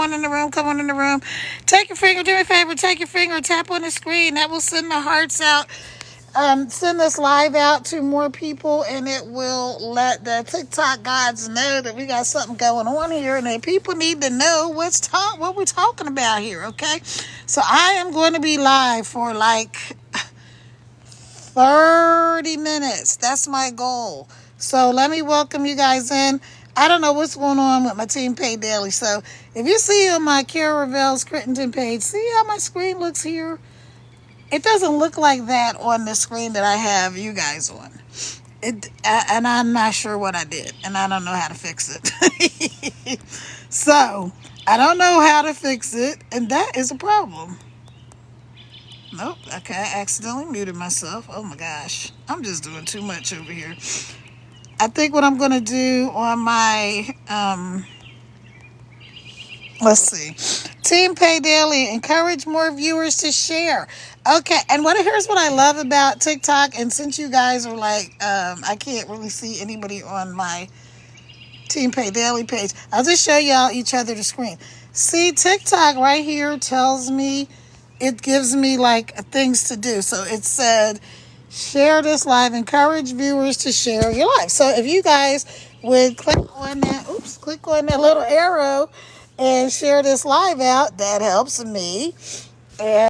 on in the room. Come on in the room. Take your finger, do me a favor, take your finger, tap on the screen. That will send the hearts out. Send this live out to more people, and it will let the TikTok gods know that we got something going on here, and that people need to know what we're talking about here. Okay, so I am going to be live for like 30 minutes. That's my goal. So let me welcome you guys in. I don't know what's going on with my Team Pay Daily. So if you see on my Kara Ravel's Crittenden page, see how my screen looks here? It doesn't look like that on the screen that I have you guys on. And I'm not sure what I did, and I don't know how to fix it. So I don't know how to fix it, and that is a problem. Nope. Okay, I accidentally muted myself. Oh my gosh, I'm just doing too much over here. I think what I'm gonna do on my let's see, Team Pay Daily, encourage more viewers to share. Okay, and here's what I love about TikTok, and since you guys are like, I can't really see anybody on my Team Pay Daily page, I'll just show y'all each other the screen. See, TikTok right here tells me, it gives me like things to do. So it said, share this live, encourage viewers to share your live. So if you guys would click on that little arrow and share this live out, that helps me. And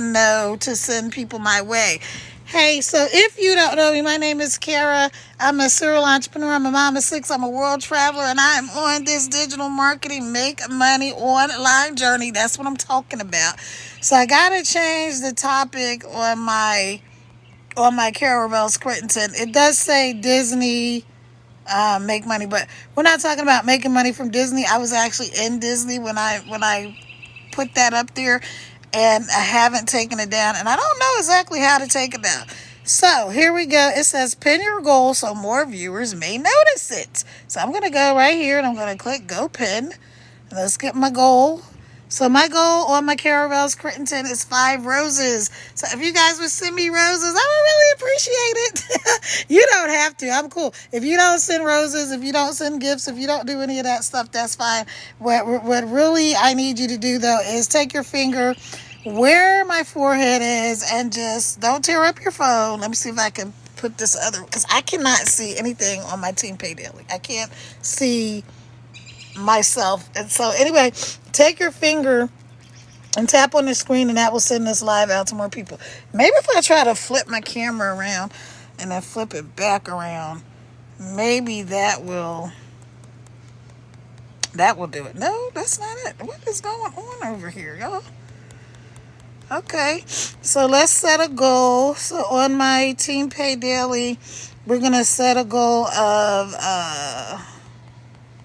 know to send people my way. Hey, so if you don't know me, my name is Kara. I'm a serial entrepreneur. I'm a mom of six. I'm a world traveler, and I am on this digital marketing, make money online journey. That's what I'm talking about. So I gotta change the topic on my Kara Ravel's Crittenden. It does say Disney make money, but we're not talking about making money from Disney. I was actually in Disney when I put that up there, and I haven't taken it down, and I don't know exactly how to take it down. So here we go. It says pin your goal so more viewers may notice it. So I'm going to go right here, and I'm going to click go pin. Let's get my goal. So my goal on my Kara Ravel's Crittenden is 5 roses. So if you guys would send me roses, I would really appreciate it. You don't have to. I'm cool. If you don't send roses, if you don't send gifts, if you don't do any of that stuff, that's fine. What really I need you to do, though, is take your finger where my forehead is and just don't tear up your phone. Let me see if I can put this other, because I cannot see anything on my Team Pay Daily. I can't see myself. And so anyway, take your finger and tap on the screen, and that will send this live out to more people. Maybe if I try to flip my camera around and then flip it back around, maybe that will do it. No, that's not it. What is going on over here, y'all? Okay, so let's set a goal. So on my Team Pay Daily, we're gonna set a goal of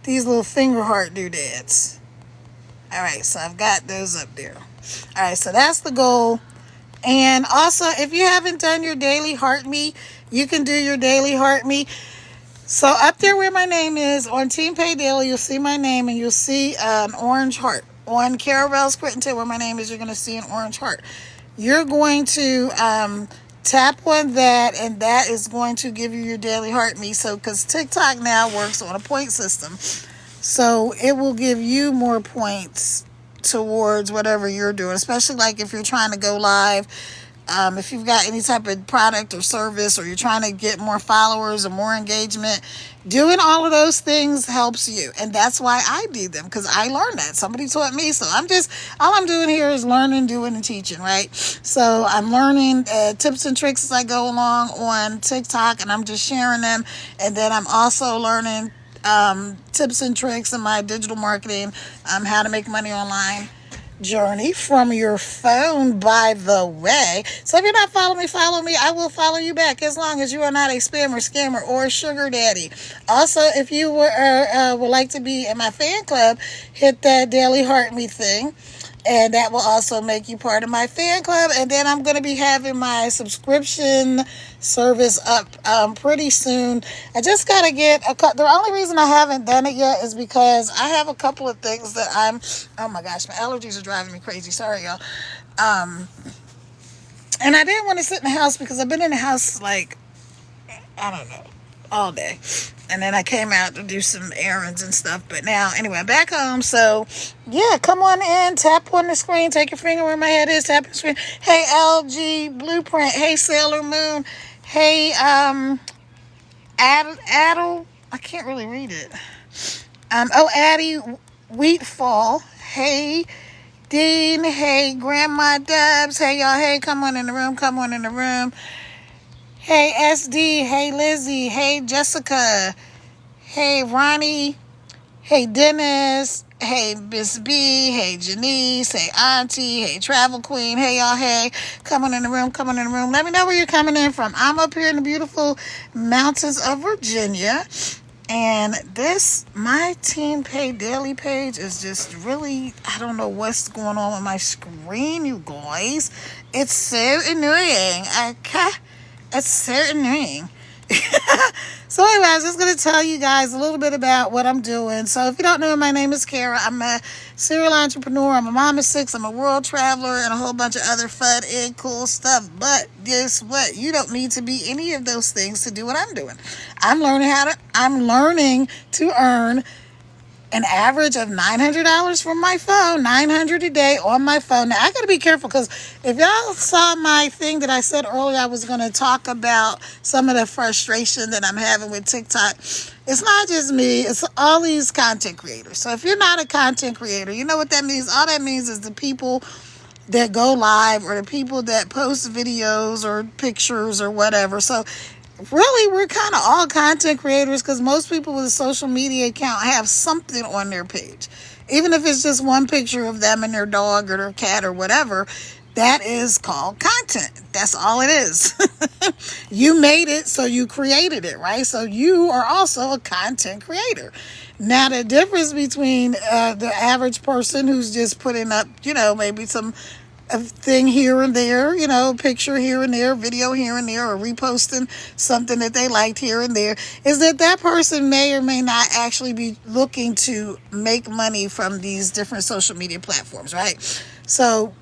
these little finger heart doodads. All right, so I've got those up there. All right, so that's the goal. And also, if you haven't done your daily heart me, you can do your daily heart me. So up there where my name is on Team Pay Daily, you'll see my name, and you'll see an orange heart. On Kara Ravel's Crittenden, where my name is, you're going to see an orange heart. You're going to tap on that, and that is going to give you your daily heart me. So because TikTok now works on a point system, so it will give you more points towards whatever you're doing, especially like if you're trying to go live. If you've got any type of product or service, or you're trying to get more followers or more engagement, doing all of those things helps you. And that's why I do them, because I learned that. Somebody taught me. So all I'm doing here is learning, doing, and teaching, right? So I'm learning tips and tricks as I go along on TikTok, and I'm just sharing them. And then I'm also learning tips and tricks in my digital marketing, how to make money online journey from your phone, by the way. So if you're not following me, follow me. I will follow you back, as long as you are not a spammer, scammer, or sugar daddy. Also, if you would like to be in my fan club, hit that daily heart me thing, and that will also make you part of my fan club. And then I'm going to be having my subscription service up pretty soon. I just got to get the only reason I haven't done it yet is because I have a couple of things that oh my gosh, my allergies are driving me crazy. Sorry, y'all. And I didn't want to sit in the house, because I've been in the house, like, I don't know, all day. And then I came out to do some errands and stuff. But now, anyway, I'm back home. So, yeah, come on in. Tap on the screen. Take your finger where my head is. Tap on the screen. Hey, LG Blueprint. Hey, Sailor Moon. Hey, Addle. I can't really read it. Addie Wheatfall. Hey, Dean. Hey, Grandma Dubs. Hey, y'all. Hey, come on in the room. Come on in the room. Hey, SD. Hey, Lizzie. Hey, Jessica. Hey, Ronnie. Hey, Dennis. Hey, Miss B. Hey, Janice. Hey, Auntie. Hey, Travel Queen. Hey, y'all. Hey, come on in the room. Come on in the room. Let me know where you're coming in from. I'm up here in the beautiful mountains of Virginia. And this, my Team Pay Daily page is just really, I don't know what's going on with my screen, you guys. It's so annoying. Okay? It's so annoying. So anyway, I was just going to tell you guys a little bit about what I'm doing. So if you don't know, my name is Kara. I'm a serial entrepreneur. I'm a mom of 6. I'm a world traveler and a whole bunch of other fun and cool stuff. But guess what? You don't need to be any of those things to do what I'm doing. I'm learning to earn an average of $900 from my phone, $900 a day on my phone. Now, I got to be careful because if y'all saw my thing that I said earlier, I was going to talk about some of the frustration that I'm having with TikTok. It's not just me. It's all these content creators. So if you're not a content creator, you know what that means? All that means is the people that go live or the people that post videos or pictures or whatever. So really, we're kind of all content creators because most people with a social media account have something on their page. Even if it's just one picture of them and their dog or their cat or whatever, that is called content. That's all it is. You made it, so you created it, right? So you are also a content creator. Now, the difference between the average person who's just putting up, maybe some a thing here and there, picture here and there, video here and there, or reposting something that they liked here and there, is that person may or may not actually be looking to make money from these different social media platforms, right? So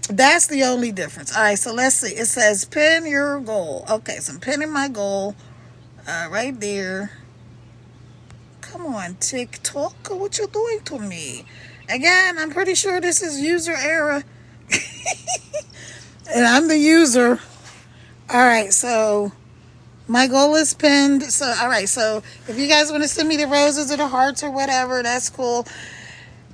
that's the only difference. All right, so let's see. It says pin your goal. Okay, so I'm pinning my goal right there. Come on, TikTok, what you doing to me? Again, I'm pretty sure this is user error. And I'm the user. All right, so my goal is pinned. So, all right, so if you guys want to send me the roses or the hearts or whatever, that's cool.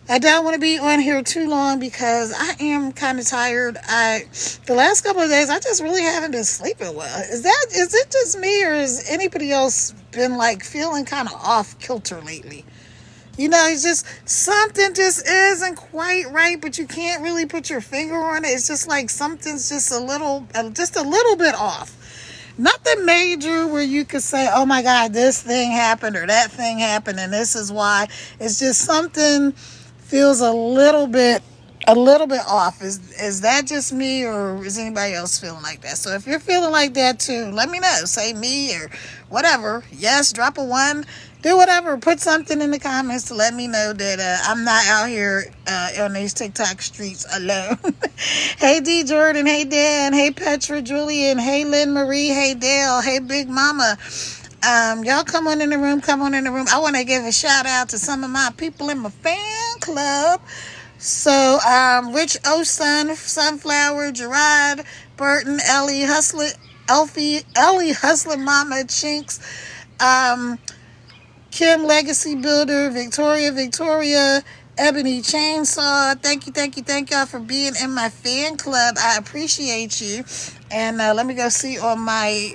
I don't want to be on here too long because I am kind of tired. The last couple of days, I just really haven't been sleeping well. Is it just me, or has anybody else been like feeling kind of off kilter lately? It's just something just isn't quite right, but you can't really put your finger on it. It's just like something's just a little bit off. Nothing major where you could say, oh my God, this thing happened or that thing happened and this is why. It's just something feels a little bit off. Is that just me, or is anybody else feeling like that? So if you're feeling like that too, let me know. Say me or whatever. Yes, drop a 1. Do whatever. Put something in the comments to let me know that I'm not out here on these TikTok streets alone. Hey, D. Jordan. Hey, Dan. Hey, Petra, Julian. Hey, Lynn Marie. Hey, Dale. Hey, Big Mama. Y'all come on in the room. Come on in the room. I want to give a shout out to some of my people in my fan club. So, Rich O. Sunflower, Gerard, Burton, Ellie Hustler, Ellie Hustler, Mama Chinks, Kim Legacy Builder, Victoria, Ebony Chainsaw. Thank y'all for being in my fan club. I appreciate you. And let me go see on my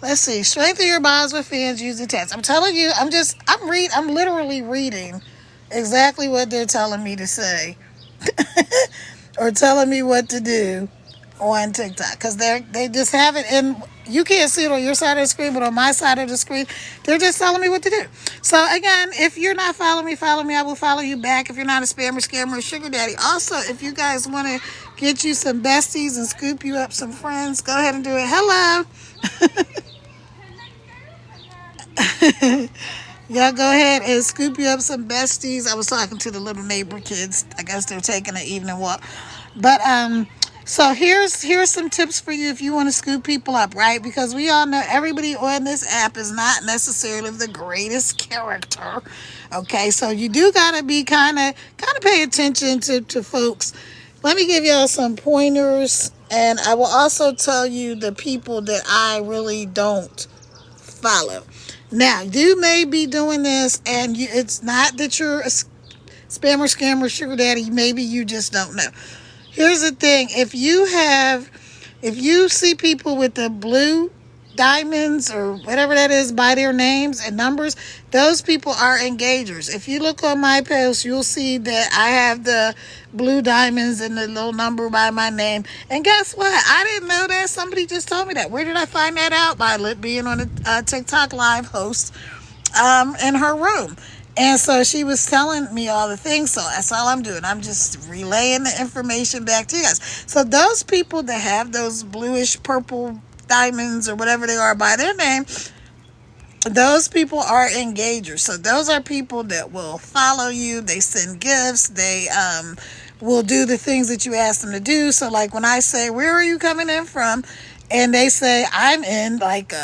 let's see. Strengthen your bonds with fans using text. I'm telling you, I'm literally reading exactly what they're telling me to say or telling me what to do on TikTok, because they just have it in. You can't see it on your side of the screen, but on my side of the screen, they're just telling me what to do. So again, if you're not following me, follow me. I will follow you back. If you're not a spammer, scammer, or sugar daddy. Also, if you guys want to get you some besties and scoop you up some friends, go ahead and do it. Hello. Y'all go ahead and scoop you up some besties. I was talking to the little neighbor kids. I guess they're taking an evening walk. But So here's some tips for you if you want to scoop people up, right? Because we all know everybody on this app is not necessarily the greatest character. Okay, so you do gotta be kind of pay attention to folks. Let me give y'all some pointers, and I will also tell you the people that I really don't follow. Now, you may be doing this, and it's not that you're a spammer, scammer, sugar daddy. Maybe you just don't know. Here's the thing: if you see people with the blue diamonds or whatever that is by their names and numbers, those people are engagers. If you look on my post, you'll see that I have the blue diamonds and the little number by my name. And guess what? I didn't know that. Somebody just told me that. Where did I find that out? By being on a TikTok live host in her room. And so she was telling me all the things. So that's all I'm doing. I'm just relaying the information back to you guys. So those people that have those bluish purple diamonds or whatever they are by their name, those people are engagers. So those are people that will follow you. They send gifts. They will do the things that you ask them to do. So like when I say, where are you coming in from? And they say, I'm in like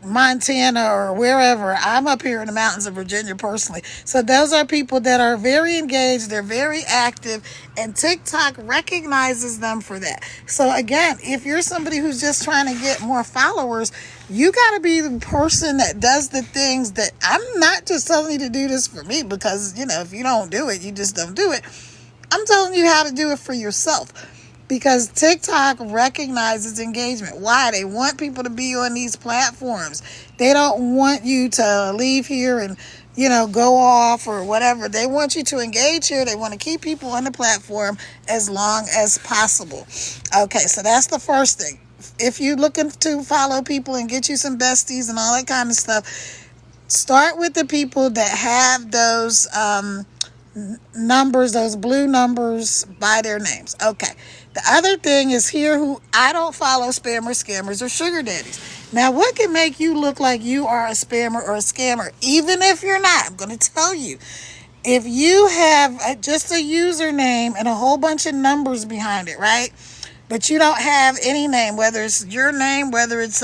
Montana or wherever. I'm up here in the mountains of Virginia personally. So those are people that are very engaged. They're very active, and TikTok recognizes them for that. So again, if you're somebody who's just trying to get more followers, you got to be the person that does the things that I'm not just telling you to do this for me because, if you don't do it, you just don't do it. I'm telling you how to do it for yourself. Because TikTok recognizes engagement. Why? They want people to be on these platforms. They don't want you to leave here and, go off or whatever. They want you to engage here. They want to keep people on the platform as long as possible. Okay, so that's the first thing. If you're looking to follow people and get you some besties and all that kind of stuff, start with the people that have those numbers, those blue numbers by their names. Okay. The other thing is here who I don't follow spammers, scammers, or sugar daddies. Now, what can make you look like you are a spammer or a scammer? Even if you're not, I'm going to tell you. If you have just a username and a whole bunch of numbers behind it, right? But you don't have any name, whether it's your name, whether it's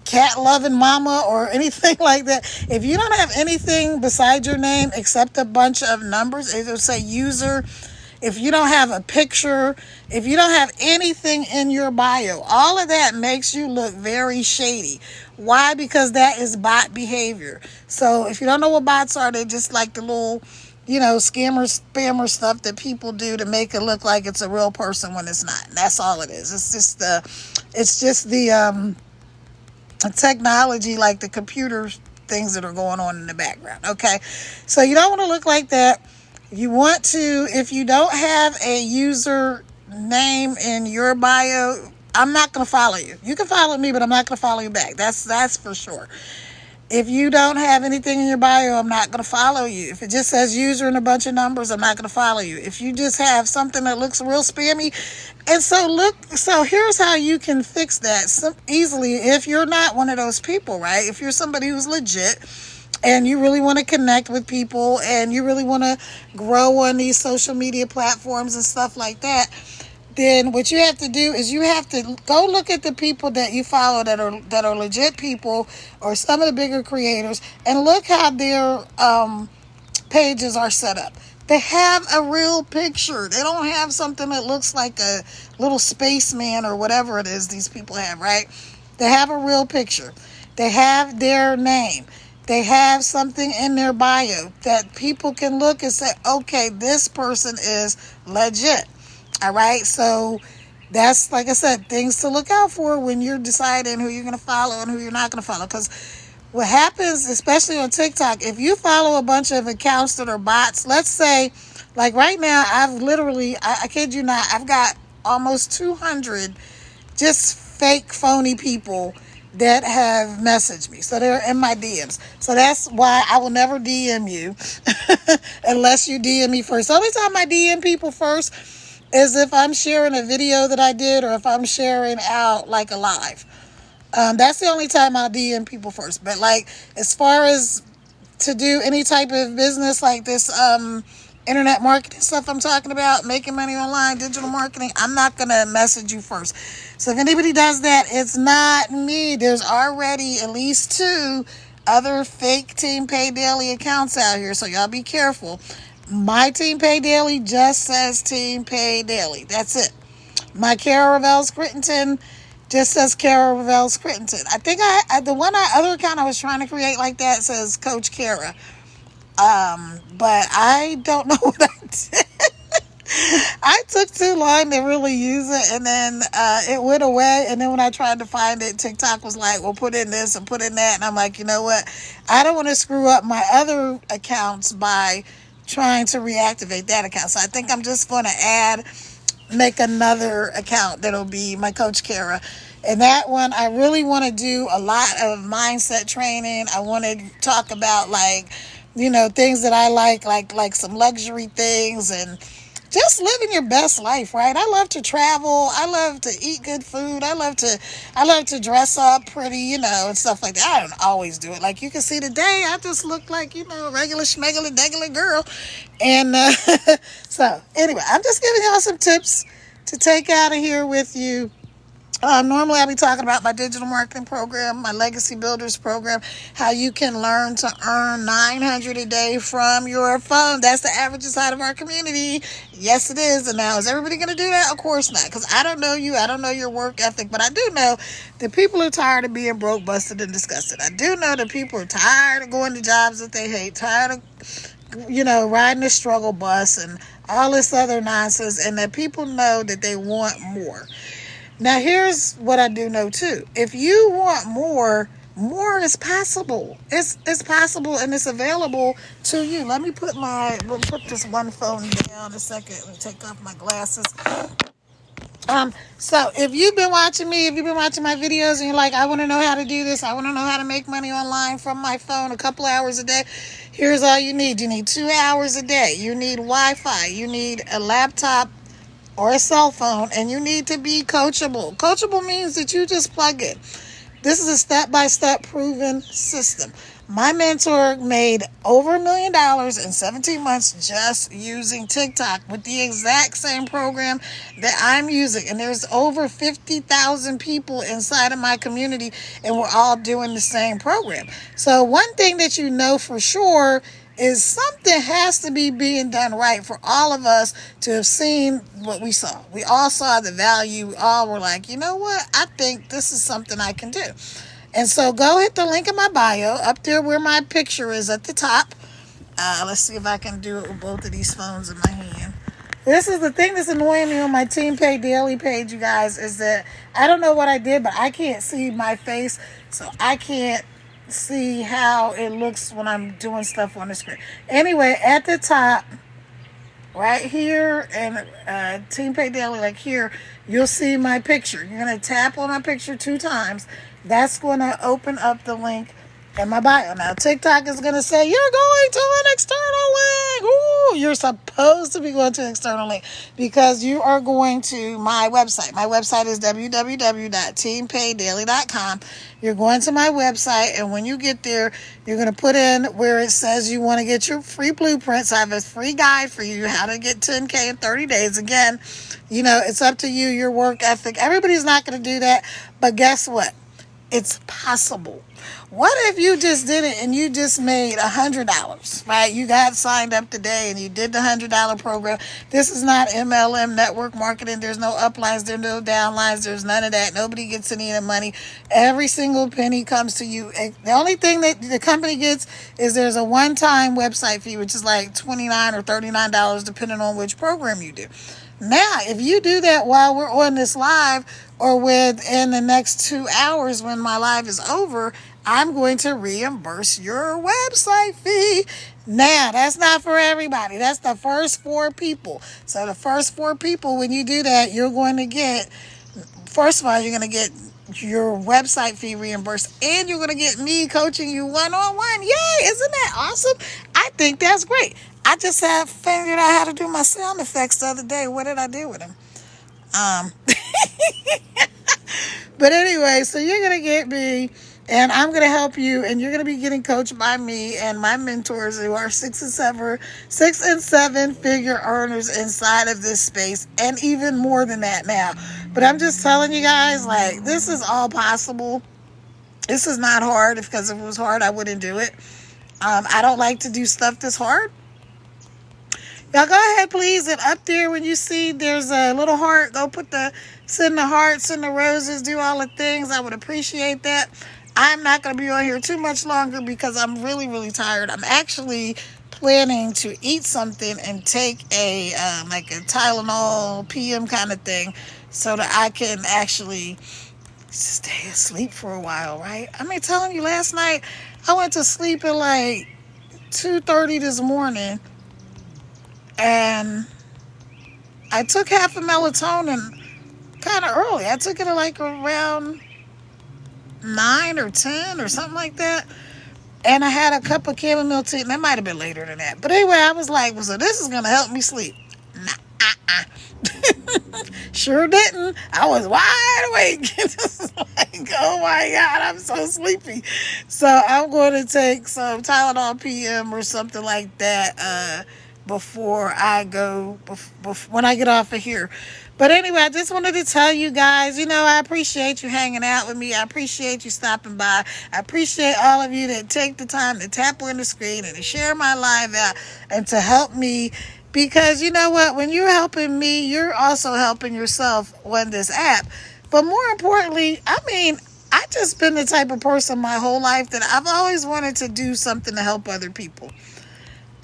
cat loving mama or anything like that. If you don't have anything besides your name except a bunch of numbers, it'll say user. If you don't have a picture, if you don't have anything in your bio, all of that makes you look very shady. Why? Because that is bot behavior. So if you don't know what bots are, they're just like the little, scammer, spammer stuff that people do to make it look like it's a real person when it's not. That's all it is. It's just the technology, like the computer things that are going on in the background. Okay. So you don't want to look like that. If you don't have a user name in your bio, I'm not going to follow you. You can follow me, but I'm not going to follow you back. That's for sure. If you don't have anything in your bio, I'm not going to follow you. If it just says user and a bunch of numbers, I'm not going to follow you. If you just have something that looks real spammy, so here's how you can fix that easily if you're not one of those people, right? If you're somebody who's legit, and you really want to connect with people and you really want to grow on these social media platforms and stuff like that, then what you have to do is you have to go look at the people that you follow that are legit people or some of the bigger creators and look how their pages are set up. They have a real picture. They don't have something that looks like a little spaceman or whatever it is these people have, right? They have a real picture. They have their name. They have something in their bio that people can look and say, okay, this person is legit. All right. So that's, like I said, things to look out for when you're deciding who you're going to follow and who you're not going to follow. Because what happens, especially on TikTok, if you follow a bunch of accounts that are bots, let's say, like right now, I kid you not, I've got almost 200 just fake, phony people that have messaged me. So they're in my DMs. So that's why I will never DM you unless you DM me first. The only time I DM people first is if I'm sharing a video that I did or if I'm sharing out like a live. That's the only time I'll DM people first. But like as far as to do any type of business like this internet marketing stuff I'm talking about, making money online, digital marketing, I'm not going to message you first. So if anybody does that, it's not me. There's already at least two other fake Team Pay Daily accounts out here, so y'all be careful. My Team Pay Daily just says Team Pay Daily. That's it. My Kara Revel's Crittenton just says Kara Revel's Crittenton. I think the other account I was trying to create like that says Coach Kara. But I don't know what I did. I took too long to really use it, and then it went away. And then when I tried to find it, TikTok was like, well, put in this and put in that. And I'm like, you know what? I don't want to screw up my other accounts by trying to reactivate that account. So I think I'm just going to make another account that'll be my Coach Kara. And that one, I really want to do a lot of mindset training. I want to talk about things that I like some luxury things and just living your best life, right? I love to travel. I love to eat good food. I love to dress up pretty, and stuff like that. I don't always do it. Like you can see today, I just look like, regular schmegular degular girl. And so anyway, I'm just giving y'all some tips to take out of here with you. Normally, I'll be talking about my digital marketing program, my legacy builders program, how you can learn to earn $900 a day from your phone. That's the average inside of our community. Yes, it is. And now, is everybody going to do that? Of course not, because I don't know you. I don't know your work ethic, but I do know that people are tired of being broke, busted, and disgusted. I do know that people are tired of going to jobs that they hate, tired of riding the struggle bus and all this other nonsense, and that people know that they want more. Now, here's what I do know, too. If you want more is possible. It's possible, and it's available to you. We'll put this one phone down a second and take off my glasses. So if you've been watching me, if you've been watching my videos and you're like, I want to know how to do this, I want to know how to make money online from my phone a couple hours a day, here's all you need. You need 2 hours a day. You need Wi-Fi. You need a laptop or a cell phone, and you need to be coachable. Coachable means that you just plug in. This is a step-by-step proven system. My mentor made over $1 million in 17 months just using TikTok with the exact same program that I'm using. And there's over 50,000 people inside of my community, and we're all doing the same program. So one thing that you know for sure is something has to be being done right for all of us to have seen what we saw. We all saw the value. We all were like, you know what? I think this is something I can do. And so go hit the link in my bio up there where my picture is at the top. Let's see if I can do it with both of these phones in my hand. This is the thing that's annoying me on my Team Pay Daily page, you guys, is that I don't know what I did, but I can't see my face, so I can't see how it looks when I'm doing stuff on the screen. Anyway, at the top, right here, and Team Pay Daily, like here, you'll see my picture. You're going to tap on my picture 2 times. That's going to open up the link in my bio. Now, TikTok is going to say, you're going to an external link. Ooh, you're supposed to be going to an external link because you are going to my website. My website is www.teampaydaily.com. You're going to my website, and when you get there, you're going to put in where it says you want to get your free blueprints. I have a free guide for you, how to get 10K in 30 days. Again, it's up to you, your work ethic. Everybody's not going to do that, but guess what? It's possible. What if you just did it and you just made $100, right? You got signed up today and you did the $100 program. This is not MLM network marketing. There's no uplines, there's no downlines, there's none of that. Nobody gets any of the money. Every single penny comes to you. The only thing that the company gets is there's a one-time website fee, which is like $29 or $39, depending on which program you do. Now, if you do that while we're on this live or within the next 2 hours when my live is over, I'm going to reimburse your website fee. Now, that's not for everybody. That's the first 4 people. So the first 4 people, when you do that, you're going to get, first of all, you're going to get your website fee reimbursed, and you're going to get me coaching you one-on-one. Yay! Isn't that awesome? I think that's great. I just figured out how to do my sound effects the other day. What did I do with them? But anyway, so you're going to get me And I'm going to help you, and you're going to be getting coached by me and my mentors who are 6 and 7 figure earners inside of this space, and even more than that now. But I'm just telling you guys, like, this is all possible. This is not hard, because if it was hard, I wouldn't do it. I don't like to do stuff that's hard. Y'all go ahead, please, and up there when you see there's a little heart, go send the hearts and the roses, do all the things. I would appreciate that. I'm not going to be on here too much longer because I'm really, really tired. I'm actually planning to eat something and take like a Tylenol PM kind of thing so that I can actually stay asleep for a while, right? I mean, telling you, last night I went to sleep at like 2:30 this morning, and I took half a melatonin kind of early. I took it at like around 9 or 10 or something like that. And I had a cup of chamomile tea, and that might have been later than that. But anyway, I was like, well, so this is going to help me sleep. Nah, sure didn't. I was wide awake. Just like, oh my God, I'm so sleepy. So I'm going to take some Tylenol PM or something like that before I go, when I get off of here. But anyway, I just wanted to tell you guys, I appreciate you hanging out with me. I appreciate you stopping by. I appreciate all of you that take the time to tap on the screen and to share my live out and to help me. Because you know what? When you're helping me, you're also helping yourself on this app. But more importantly, I mean, I've just been the type of person my whole life that I've always wanted to do something to help other people.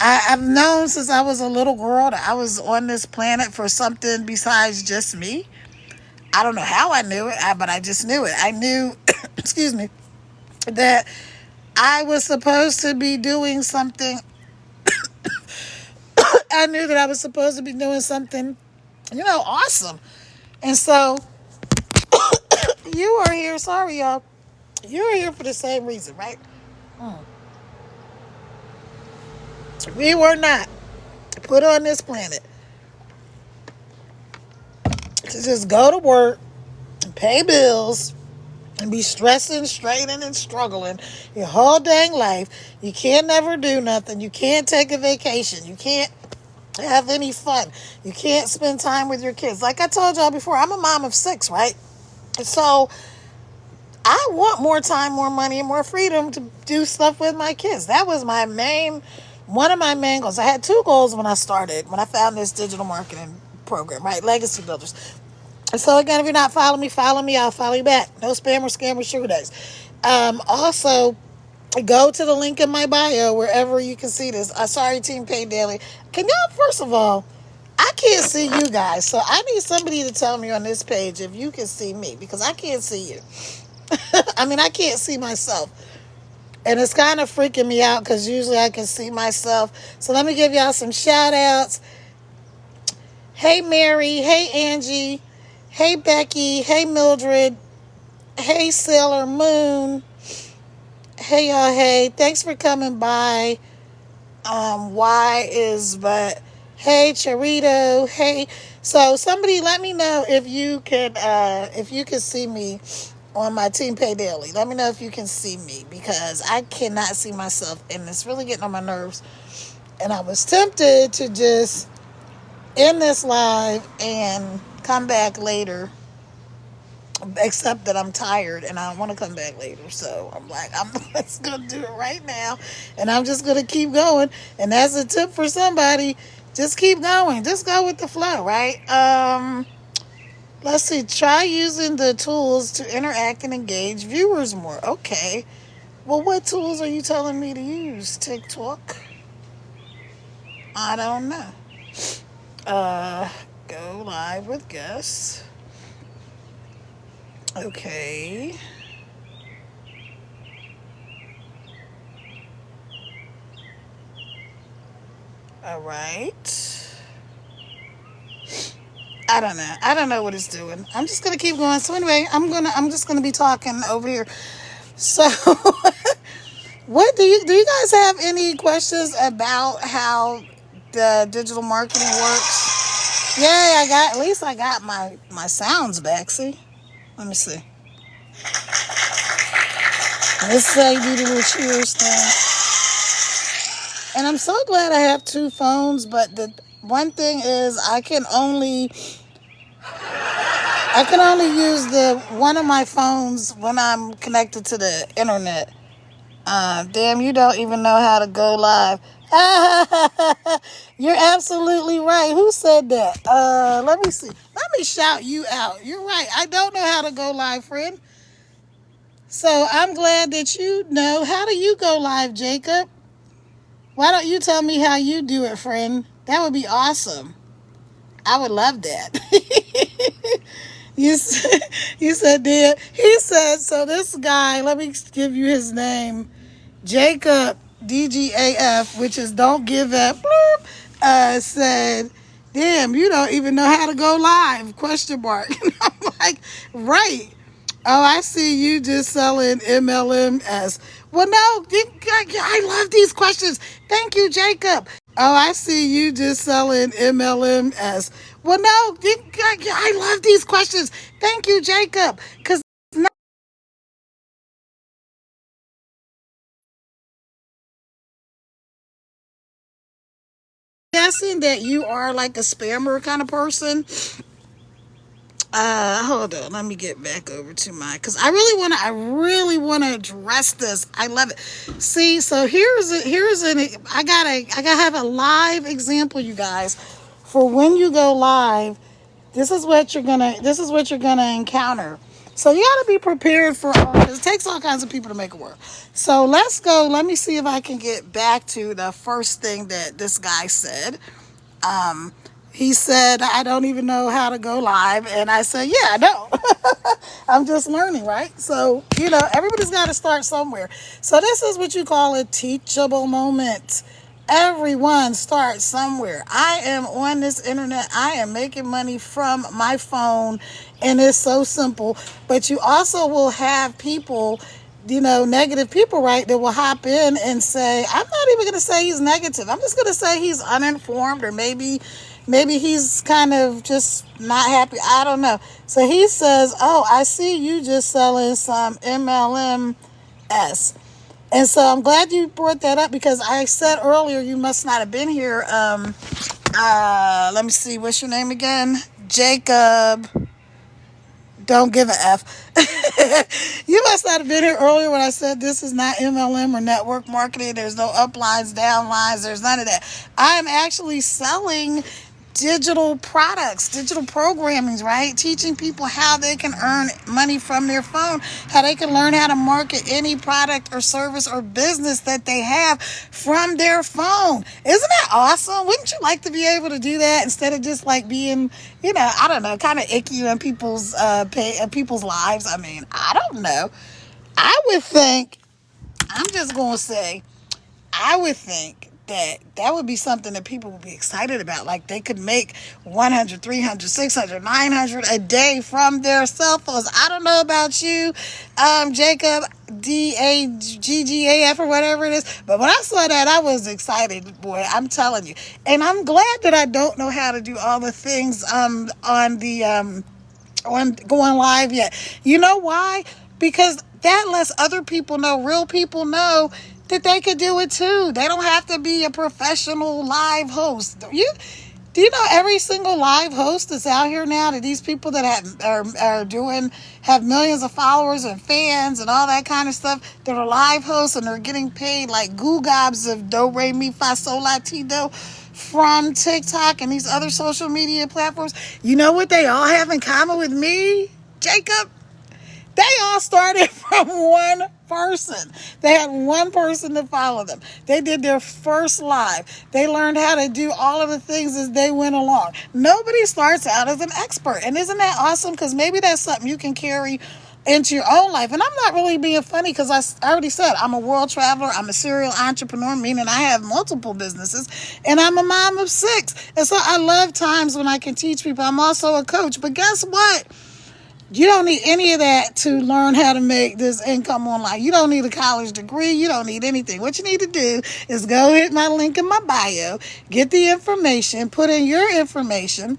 I've known since I was a little girl that I was on this planet for something besides just me. I don't know how I knew it, but I just knew it. I knew, excuse me, that I was supposed to be doing something. I knew that I was supposed to be doing something, awesome. And so you are here. Sorry, y'all. You're here for the same reason, right? We were not put on this planet to just go to work and pay bills and be stressing, straining, and struggling your whole dang life. You can't never do nothing. You can't take a vacation. You can't have any fun. You can't spend time with your kids. Like I told y'all before, I'm a mom of 6, right? So I want more time, more money, and more freedom to do stuff with my kids. That was one of my main goals. I had 2 goals when I found this digital marketing program, right? Legacy Builders. So again, if you're not following me, follow me. I'll follow you back. No spam or scam or sugar days. Also, go to the link in my bio wherever you can see this. Sorry, Team Pay Daily. Can y'all, first of all, I can't see you guys. So I need somebody to tell me on this page if you can see me, because I can't see you. I mean, I can't see myself. And it's kind of freaking me out because usually I can see myself. So let me give y'all some shout outs. Hey, Mary. Hey, Angie. Hey, Becky. Hey, Mildred. Hey, Sailor Moon. Hey, y'all. Hey, thanks for coming by. But hey, Charito. Hey. So somebody let me know if you can see me on my Team Pay Daily. Let me know if you can see me, because I cannot see myself and it's really getting on my nerves. And I was tempted to just end this live and come back later, except that I'm tired and I want to come back later. So I'm like, I'm just going to do it right now, and I'm just going to keep going. And that's a tip for somebody. Just keep going. Just go with the flow, right? Let's see. Try using the tools to interact and engage viewers more. Okay. Well, what tools are you telling me to use? TikTok? I don't know. Go live with guests. Okay. All right. I don't know. I don't know what it's doing. I'm just gonna keep going. So anyway, I'm just gonna be talking over here. So what do you guys have any questions about how the digital marketing works? Yay, at least I got my sounds back. See? Let me see. This is how you do the little cheers thing. And I'm so glad I have two phones, but the one thing is I can only use the one of my phones when I'm connected to the internet. Damn, you don't even know how to go live. You're absolutely right. Who said that? Let me see. Let me shout you out. You're right. I don't know how to go live, friend. So I'm glad that you know. How do you go live, Jacob? Why don't you tell me how you do it, friend? That would be awesome. I would love that. you, you said that. He said, so this guy, let me give you his name. Jacob DGAF, which is don't give up, bloop, said, "Damn, you don't even know how to go live?" Question mark. And I'm like, right. Oh, I see you just selling MLMs. Well, no, I love these questions. Thank you, Jacob. Oh, I see you just selling MLMs. Well, no, I love these questions. Thank you, Jacob. Because guessing that you are like a spammer kind of person. Hold on, let me get back over to my, because I really want to address this. I love it. See, so I gotta have a live example, you guys, for when you go live. This is what you're gonna encounter. So you gotta be prepared for all, because it takes all kinds of people to make it work. So let's go. Let me see if I can get back to the first thing that this guy said. um, he said, I don't even know how to go live. And I said, yeah, I know. I'm just learning, right? So, everybody's got to start somewhere. So, this is what you call a teachable moment. Everyone starts somewhere. I am on this internet. I am making money from my phone, and it's so simple. But you also will have people, negative people, right, that will hop in and say, I'm not even going to say he's negative. I'm just going to say he's uninformed, or maybe he's kind of just not happy. I don't know. So he says, oh, I see you just selling some MLMs. And so I'm glad you brought that up, because I said earlier you must not have been here. Let me see. What's your name again? Jacob. Don't give a F. You must not have been here earlier when I said this is not MLM or network marketing. There's no uplines, downlines. There's none of that. I am actually selling digital products, digital programming, right? Teaching people how they can earn money from their phone, how they can learn how to market any product or service or business that they have from their phone. Isn't that awesome? Wouldn't you like to be able to do that instead of just like being, I don't know, kind of icky in people's lives? I mean, I don't know. I would think, I'm just going to say, I would think that would be something that people would be excited about. Like they could make 100, 300, 600, 900 a day from their cell phones. I don't know about you, Jacob, DAGGAF or whatever it is. But when I saw that, I was excited, boy. I'm telling you. And I'm glad that I don't know how to do all the things on going live yet. You know why? Because that lets other people know, real people know, that they could do it too. They don't have to be a professional live host. Do you know every single live host that's out here now, that these people that have millions of followers and fans and all that kind of stuff, that are live hosts and are getting paid like goo gobs of do re mi fa sol la ti do from TikTok and these other social media platforms? You know what they all have in common with me, Jacob? They all started from one person. They had one person to follow them. They did their first live. They learned how to do all of the things as they went along. Nobody starts out as an expert. And isn't that awesome? Because maybe that's something you can carry into your own life. And I'm not really being funny, because I already said I'm a world traveler. I'm a serial entrepreneur, meaning I have multiple businesses, and I'm a mom of 6. And so I love times when I can teach people. I'm also a coach. But guess what? You don't need any of that to learn how to make this income online. You don't need a college degree. You don't need anything. What you need to do is go hit my link in my bio, get the information, put in your information,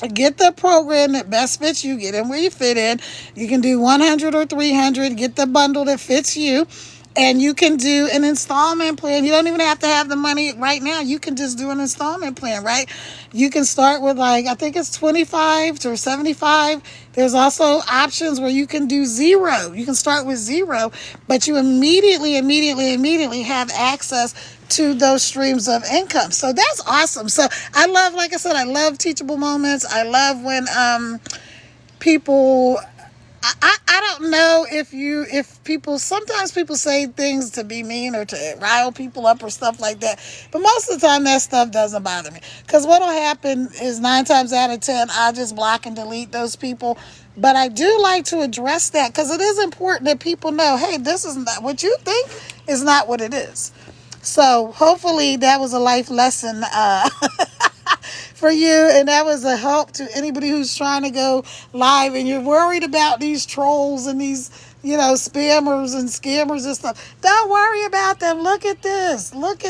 Get the program that best fits you. Get in where you fit in. You can do 100 or 300. Get the bundle that fits you. And you can do an installment plan. You don't even have to have the money right now. You can just do an installment plan, right? You can start with, like, I think it's 25 or 75. There's also options where you can do zero. You can start with zero, but you immediately have access to those streams of income. So that's awesome. So I love, like I said, I love teachable moments. I love when people, I don't know if people, sometimes people say things to be mean or to rile people up or stuff like that, but most of the time that stuff doesn't bother me, because what'll happen is 9 times out of 10 I'll just block and delete those people. But I do like to address that, because it is important that people know, hey, this is not what you think, is not what it is. So hopefully that was a life lesson for you, and that was a help to anybody who's trying to go live and you're worried about these trolls and these, spammers and scammers and stuff. Don't worry about them. Look at this. Let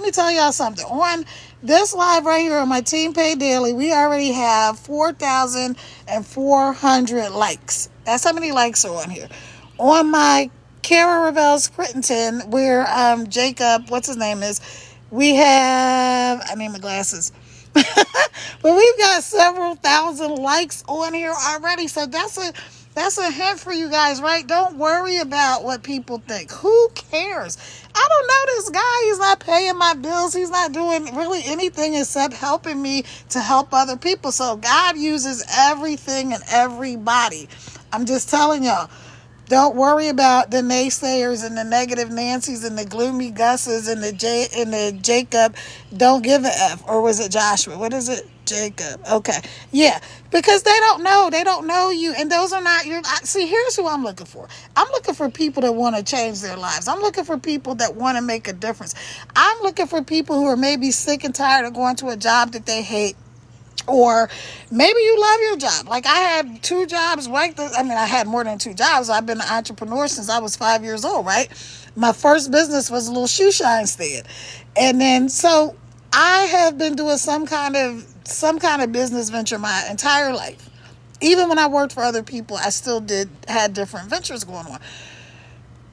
me tell y'all something. On this live right here on my Team Pay Daily, we already have 4,400 likes. That's how many likes are on here. On my Kara Ravel's Crittenton, where Jacob, what's his name is, we have, I need my glasses. But we've got several thousand likes on here already. So that's a hint for you guys, right? Don't worry about what people think. Who cares? I don't know this guy. He's not paying my bills. He's not doing really anything except helping me to help other people. So God uses everything and everybody. I'm just telling y'all. Don't worry about the naysayers and the negative Nancys and the gloomy Gus's and the Jacob. Don't give a F. Or was it Joshua? What is it? Jacob. Okay. Yeah. Because they don't know. They don't know you. And those are not your... See, here's who I'm looking for. I'm looking for people that want to change their lives. I'm looking for people that want to make a difference. I'm looking for people who are maybe sick and tired of going to a job that they hate. Or maybe you love your job. Like I had 2 jobs, right? I had more than 2 jobs. I've been an entrepreneur since I was 5 years old, right? My first business was a little shoe shine stand. And then, so I have been doing some kind of business venture my entire life. Even when I worked for other people, I still had different ventures going on.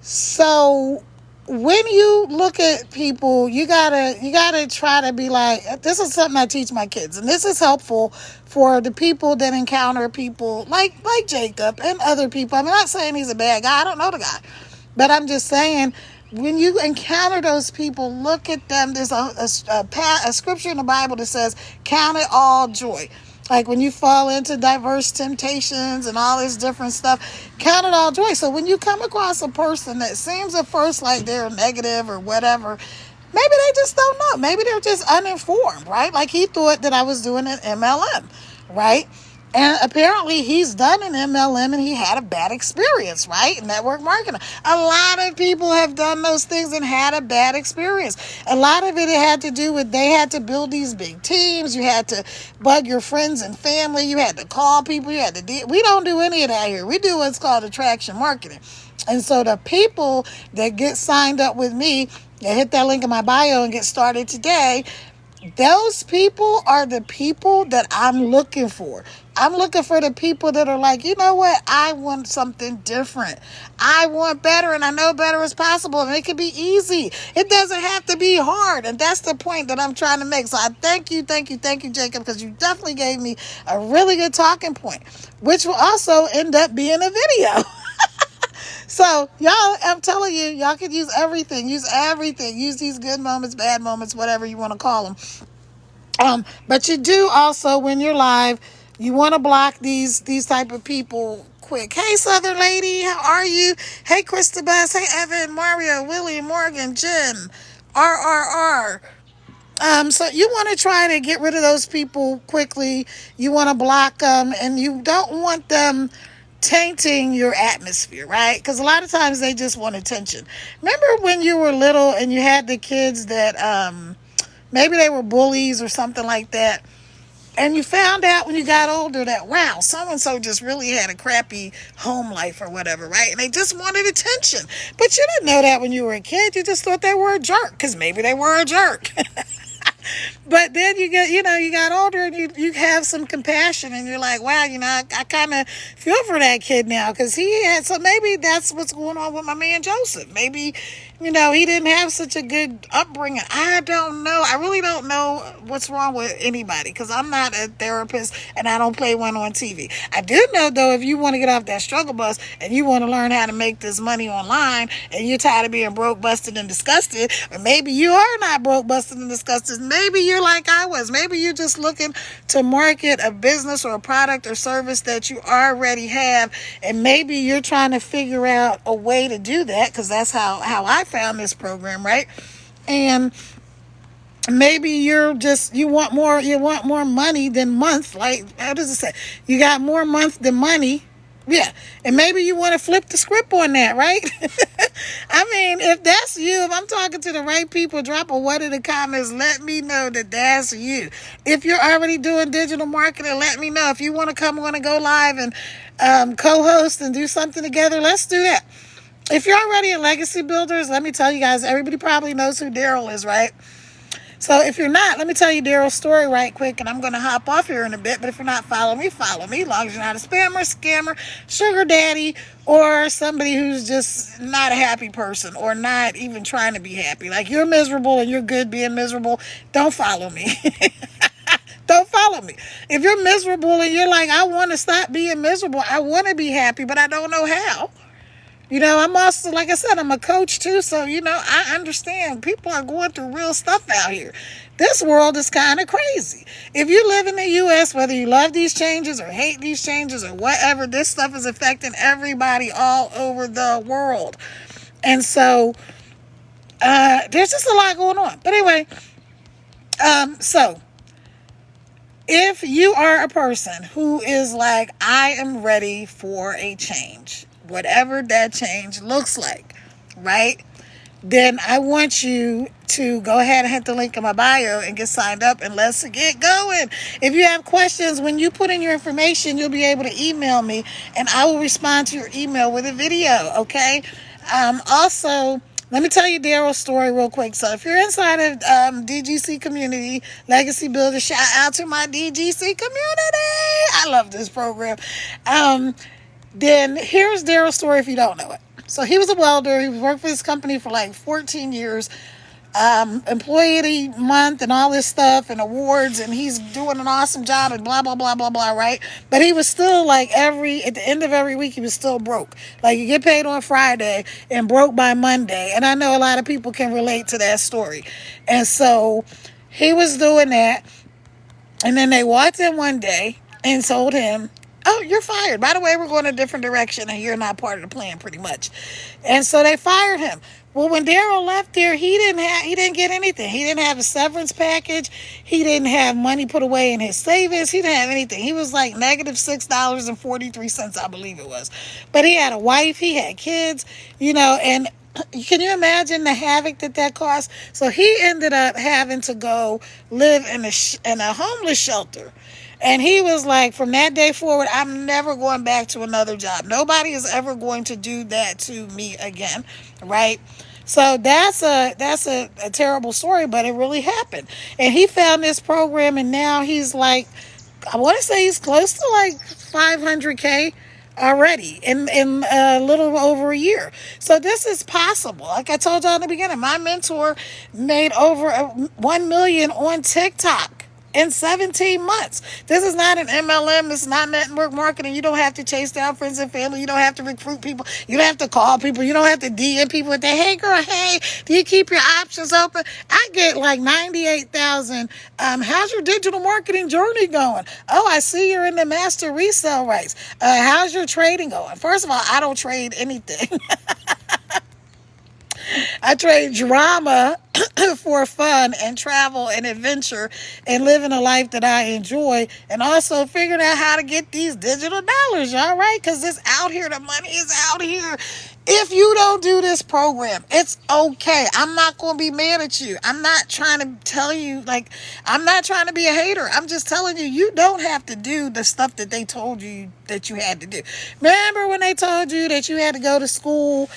So when you look at people, you gotta try to be like, this is something I teach my kids, and this is helpful for the people that encounter people like Jacob and other people. I'm not saying he's a bad guy. I don't know the guy, but I'm just saying, when you encounter those people, look at them. There's a scripture in the Bible that says, count it all joy. Like when you fall into diverse temptations and all this different stuff, count it all joy. So when you come across a person that seems at first like they're negative or whatever, maybe they just don't know. Maybe they're just uninformed, right? Like he thought that I was doing an MLM, right? And apparently he's done an MLM and he had a bad experience, right? Network marketing. A lot of people have done those things and had a bad experience. A lot of it had to do with, they had to build these big teams. You had to bug your friends and family. You had to call people. You had to we don't do any of that here. We do what's called attraction marketing. And so the people that get signed up with me, they hit that link in my bio and get started today, those people are the people that I'm looking for. I'm looking for the people that are like, you know what? I want something different. I want better, and I know better is possible, and it can be easy. It doesn't have to be hard, and that's the point that I'm trying to make. So I thank you, Jacob, because you definitely gave me a really good talking point, which will also end up being a video. So, y'all, I'm telling you, y'all can use everything. Use everything. Use these good moments, bad moments, whatever you want to call them. But you do also, when you're live, you want to block these type of people quick. Hey, Southern Lady, how are you? Hey, Christabel. Hey, Evan, Mario, Willie, Morgan, Jen, RRR. So you want to try to get rid of those people quickly. You want to block them, and you don't want them tainting your atmosphere, right? Because a lot of times they just want attention. Remember when you were little and you had the kids that maybe they were bullies or something like that, and you found out when you got older that, wow, so-and-so just really had a crappy home life or whatever, right? And they just wanted attention. But you didn't know that when you were a kid. You just thought they were a jerk, because maybe they were a jerk. But then you get, you got older and you have some compassion and you're like, wow, I kind of feel for that kid now because he had, so maybe that's what's going on with my man Joseph. Maybe, he didn't have such a good upbringing. I don't know. I really don't know what's wrong with anybody because I'm not a therapist and I don't play one on TV. I do know though, if you want to get off that struggle bus and you want to learn how to make this money online and you're tired of being broke, busted, and disgusted, or maybe you are not broke, busted, and disgusted. Maybe you're like I was. Maybe you're just looking to market a business or a product or service that you already have, and maybe you're trying to figure out a way to do that because that's how I found this program, right? And maybe you want more money than month. Like, how does it say? You got more month than money. Yeah. And maybe you want to flip the script on that, right? I mean, if that's you, if I'm talking to the right people, drop a one in the comments. Let me know that that's you. If you're already doing digital marketing, let me know. If you want to come on and go live and co-host and do something together, let's do that. If you're already a legacy builders, let me tell you guys, everybody probably knows who Daryl is, right? So if you're not, let me tell you Daryl's story right quick, and I'm going to hop off here in a bit. But if you're not, follow me. Follow me. As long as you're not a spammer, scammer, sugar daddy, or somebody who's just not a happy person or not even trying to be happy. Like, you're miserable and you're good being miserable. Don't follow me. Don't follow me. If you're miserable and you're like, I want to stop being miserable. I want to be happy, but I don't know how. I'm also, like I said, I'm a coach too. So, I understand people are going through real stuff out here. This world is kind of crazy. If you live in the U.S., whether you love these changes or hate these changes or whatever, this stuff is affecting everybody all over the world. And so, there's just a lot going on. But anyway, so if you are a person who is like, I am ready for a change, whatever that change looks like, right? Then I want you to go ahead and hit the link in my bio and get signed up, and let's get going. If you have questions, when you put in your information, you'll be able to email me and I will respond to your email with a video, okay? Also, let me tell you Daryl's story real quick. So if you're inside of DGC community, Legacy Builder, shout out to my DGC community. I love this program. Then here's Daryl's story if you don't know it. So he was a welder. He worked for this company for like 14 years. Employee of the month and all this stuff and awards, and he's doing an awesome job and blah, blah, blah, blah, blah, right? But he was still like at the end of every week, he was still broke. Like, you get paid on Friday and broke by Monday. And I know a lot of people can relate to that story. And so he was doing that. And then they walked in one day and told him, oh, you're fired. By the way, we're going a different direction and you're not part of the plan, pretty much. And so they fired him. Well, when Daryl left there, he didn't get anything. He didn't have a severance package. He didn't have money put away in his savings. He didn't have anything. He was like negative $6.43, I believe it was. But he had a wife. He had kids, and can you imagine the havoc that caused? So he ended up having to go live in a homeless shelter. And he was like, from that day forward, I'm never going back to another job. Nobody is ever going to do that to me again, right? So that's a terrible story, but it really happened. And he found this program, and now he's like, I want to say he's close to like 500K already in a little over a year. So this is possible. Like I told y'all in the beginning, my mentor made over 1 million on TikTok in 17 months. This is not an MLM. This is not network marketing. You don't have to chase down friends and family. You don't have to recruit people. You don't have to call people. You don't have to DM people with that, hey girl, hey, do you keep your options open? I get like 98,000. How's your digital marketing journey going? Oh, I see you're in the master resale rights. How's your trading going? First of all, I don't trade anything. I trade drama for fun and travel and adventure and living a life that I enjoy, and also figuring out how to get these digital dollars, y'all, right? Because it's out here. The money is out here. If you don't do this program, it's okay. I'm not going to be mad at you. I'm not trying to tell you, like, I'm not trying to be a hater. I'm just telling you, you don't have to do the stuff that they told you that you had to do. Remember when they told you that you had to go to school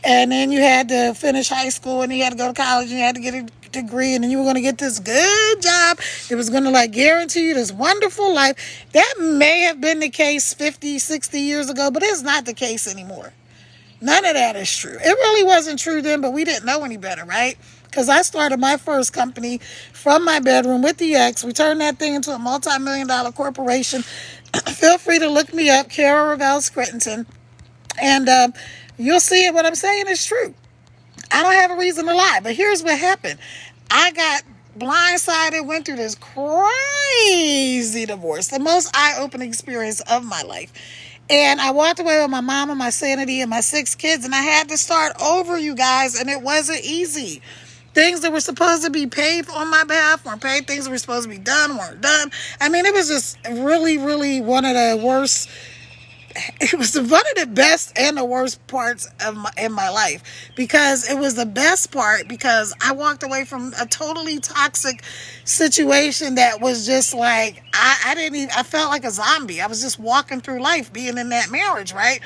and then you had to finish high school and you had to go to college and you had to get a degree, and then you were going to get this good job that was going to like guarantee you this wonderful life. That may have been the case 50, 60 years ago, but it's not the case anymore. None of that is true. It really wasn't true then, but we didn't know any better, right? Because I started my first company from my bedroom with the ex. We turned that thing into a multi-million-dollar corporation. Feel free to look me up, Kara Ravel Scrittenton, and you'll see what I'm saying is true. I don't have a reason to lie, but here's what happened. I got blindsided, went through this crazy divorce, the most eye-opening experience of my life. And I walked away with my mom and my sanity and my 6 kids, and I had to start over, you guys, and it wasn't easy. Things that were supposed to be paid on my behalf weren't paid. Things that were supposed to be done weren't done. I mean, it was just really, really one of the worst. It was one of the best and the worst parts of in my life, because it was the best part because I walked away from a totally toxic situation that was just like I didn't even, I felt like a zombie. I was just walking through life being in that marriage, right?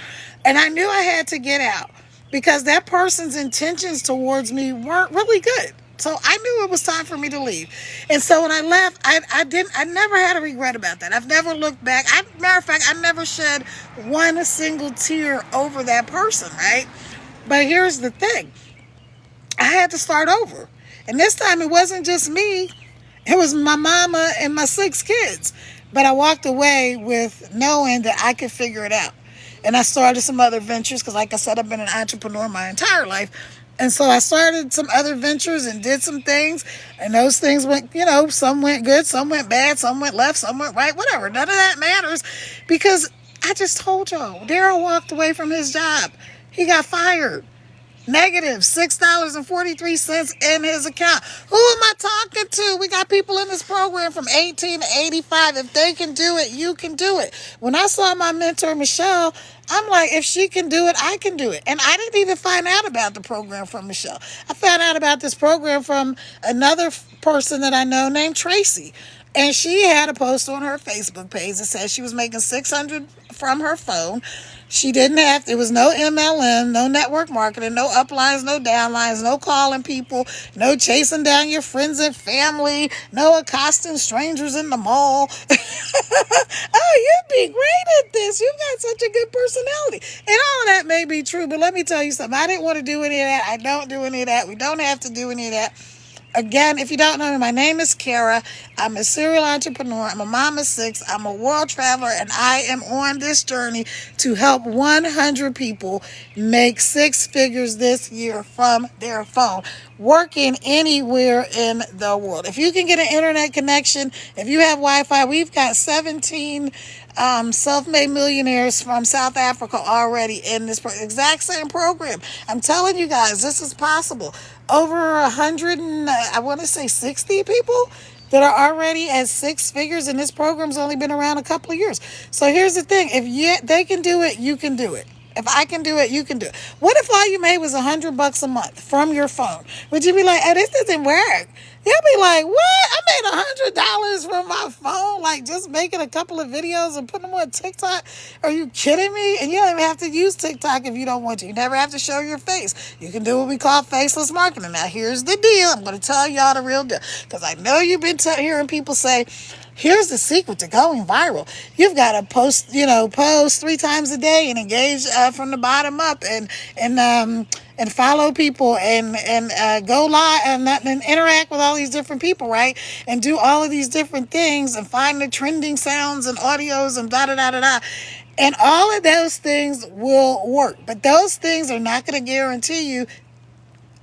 And I knew I had to get out because that person's intentions towards me weren't really good. So I knew it was time for me to leave. And so when I left, I never had a regret about that. I've never looked back. Matter of fact, I never shed one single tear over that person, right? But here's the thing. I had to start over. And this time it wasn't just me. It was my mama and my 6 kids. But I walked away with knowing that I could figure it out. And I started some other ventures because, like I said, I've been an entrepreneur my entire life. And so I started some other ventures and did some things. And those things went, some went good, some went bad, some went left, some went right, whatever. None of that matters because I just told y'all, Daryl walked away from his job. He got fired. Negative $6.43 in his account. Who am I talking to? We got people in this program from 18 to 85. If they can do it, you can do it. When I saw my mentor, Michelle, I'm like, if she can do it, I can do it. And I didn't even find out about the program from Michelle. I found out about this program from another person that I know named Tracy. And she had a post on her Facebook page that said she was making $600 from her phone. She didn't have, it was no MLM, no network marketing, no uplines, no downlines, no calling people, no chasing down your friends and family, no accosting strangers in the mall. Oh, you'd be great at this. You've got such a good personality. And all of that may be true, but let me tell you something. I didn't want to do any of that. I don't do any of that. We don't have to do any of that. Again, if you don't know me, my name is Kara. I'm a serial entrepreneur. I'm a mom of 6. I'm a world traveler, and I am on this journey to help 100 people make 6 figures this year from their phone, working anywhere in the world. If you can get an internet connection, if you have Wi-Fi, we've got 17 self-made millionaires from South Africa already in this exact same program. I'm telling you guys, this is possible. Over 100 and I want to say 60 people that are already at 6 figures, and this program's only been around a couple of years. So here's the thing: if they can do it, you can do it. If I can do it, you can do it. What if all you made was $100 a month from your phone? Would you be like, "Oh, this doesn't work"? You'll be like, "What? I made $100 from my phone, like just making a couple of videos and putting them on TikTok? Are you kidding me?" And you don't even have to use TikTok if you don't want to. You never have to show your face. You can do what we call faceless marketing. Now, here's the deal. I'm going to tell y'all the real deal, because I know you've been hearing people say, here's the secret to going viral. You've got to post 3 times a day and engage from the bottom up and follow people and go live and interact with all these different people, right? And do all of these different things and find the trending sounds and audios and da da da da da. And all of those things will work, but those things are not going to guarantee you.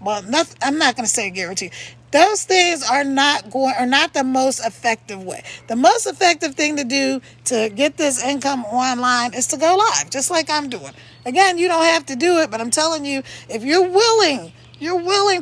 Well, I'm not going to say guarantee. Those things are not the most effective way. The most effective thing to do to get this income online is to go live, just like I'm doing. Again, you don't have to do it, but I'm telling you, if you're willing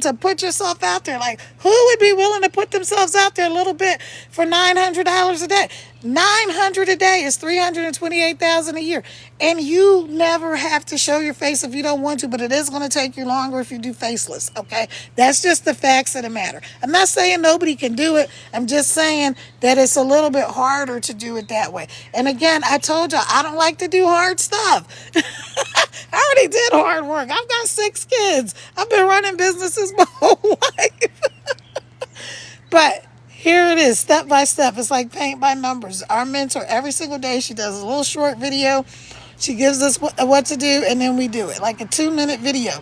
to put yourself out there. Like, who would be willing to put themselves out there a little bit for $900 a day? $900 a day is $328,000 a year, and you never have to show your face if you don't want to. But it is going to take you longer if you do faceless. Okay, that's just the facts of the matter. I'm not saying nobody can do it. I'm just saying that it's a little bit harder to do it that way. And again, I told y'all I don't like to do hard stuff. I already did hard work. I've got 6 kids. I've been running businesses my whole life. But here it is, step by step. It's like paint by numbers. Our mentor, every single day, she does a little short video. She gives us what to do, and then we do it, like a 2-minute video.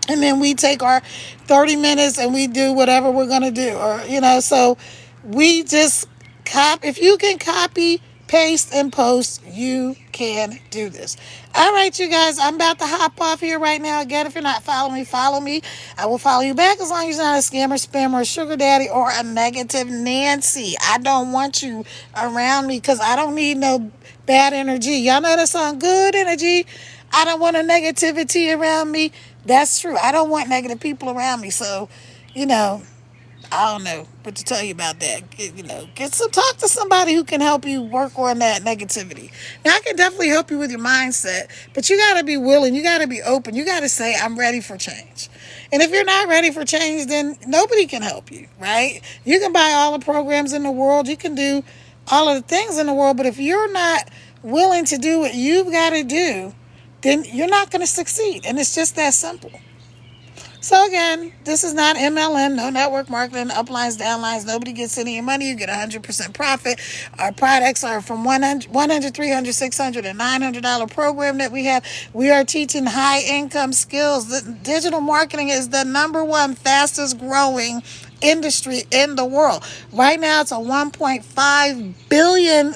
And then we take our 30 minutes and we do whatever we're going to do. Or, so we just if you can copy, paste, and post, you can do this. All right, you guys, I'm about to hop off here right now. Again, if you're not following me, follow me. I will follow you back as long as you're not a scammer, spammer, a sugar daddy, or a negative Nancy. I don't want you around me because I don't need no bad energy. Y'all know that song, Good Energy. I don't want a negativity around me. That's true. I don't want negative people around me. So, you know, I don't know what to tell you about that. Talk to somebody who can help you work on that negativity. Now, I can definitely help you with your mindset, but you got to be willing. You got to be open. You got to say, I'm ready for change. And if you're not ready for change, then nobody can help you, right? You can buy all the programs in the world. You can do all of the things in the world, but if you're not willing to do what you've got to do, then you're not going to succeed. And it's just that simple. So again, this is not MLM, no network marketing, uplines, downlines. Nobody gets any money. You get 100% profit. Our products are from 100, 300, 600, and $900 program that we have. We are teaching high income skills. The digital marketing is the number one fastest growing industry in the world. Right now, it's a $1.5 billion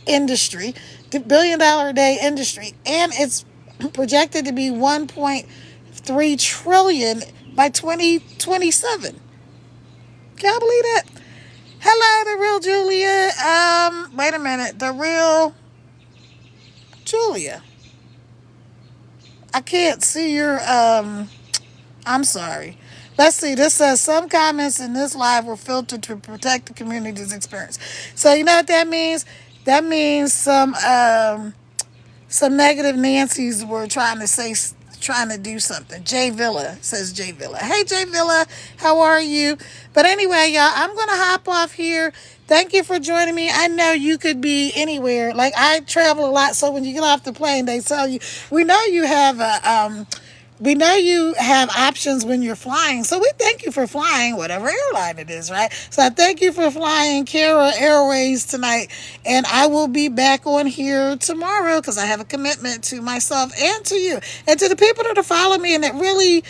industry, $1 billion a day industry, and it's projected to be 1.3 trillion by 2027. Can I believe that? Hello, the real Julia. Wait a minute. The real Julia. I can't see your I'm sorry. Let's see. This says some comments in this live were filtered to protect the community's experience. So you know what that means? That means some negative Nancy's were trying to do something. Jay Villa says Jay Villa. Hey, Jay Villa, how are you? But anyway, y'all, I'm going to hop off here. Thank you for joining me. I know you could be anywhere. Like, I travel a lot, so when you get off the plane, they tell you, we know you have options when you're flying. So we thank you for flying, whatever airline it is, right? So I thank you for flying Cara Airways tonight. And I will be back on here tomorrow because I have a commitment to myself and to you. And to the people that are following me and that really,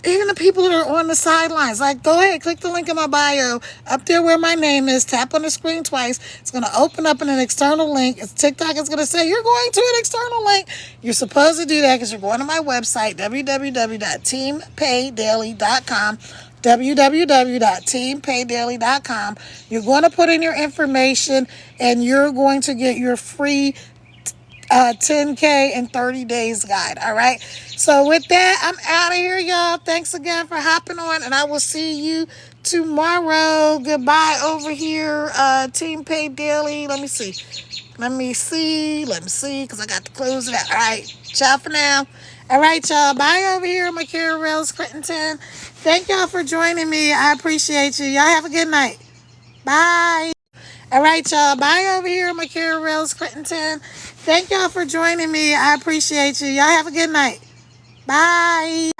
even the people that are on the sidelines, like, go ahead, click the link in my bio up there where my name is, tap on the screen twice. It's going to open up in an external link. TikTok is going to say you're going to an external link. You're supposed to do that because you're going to my website, www.teampaydaily.com, www.teampaydaily.com. You're going to put in your information and you're going to get your free 10K in 30 days guide. All right. So with that, I'm out of here, y'all. Thanks again for hopping on, and I will see you tomorrow. Goodbye over here. Team Pay Daily. Let me see, because I got to close it out. All right. Ciao for now. All right, y'all. Bye over here, McCara Rails Crittenton. Thank y'all for joining me. I appreciate you. Y'all have a good night. Bye. All right, y'all. Bye over here, McCara Rails Crittenton. Thank y'all for joining me. I appreciate you. Y'all have a good night. Bye.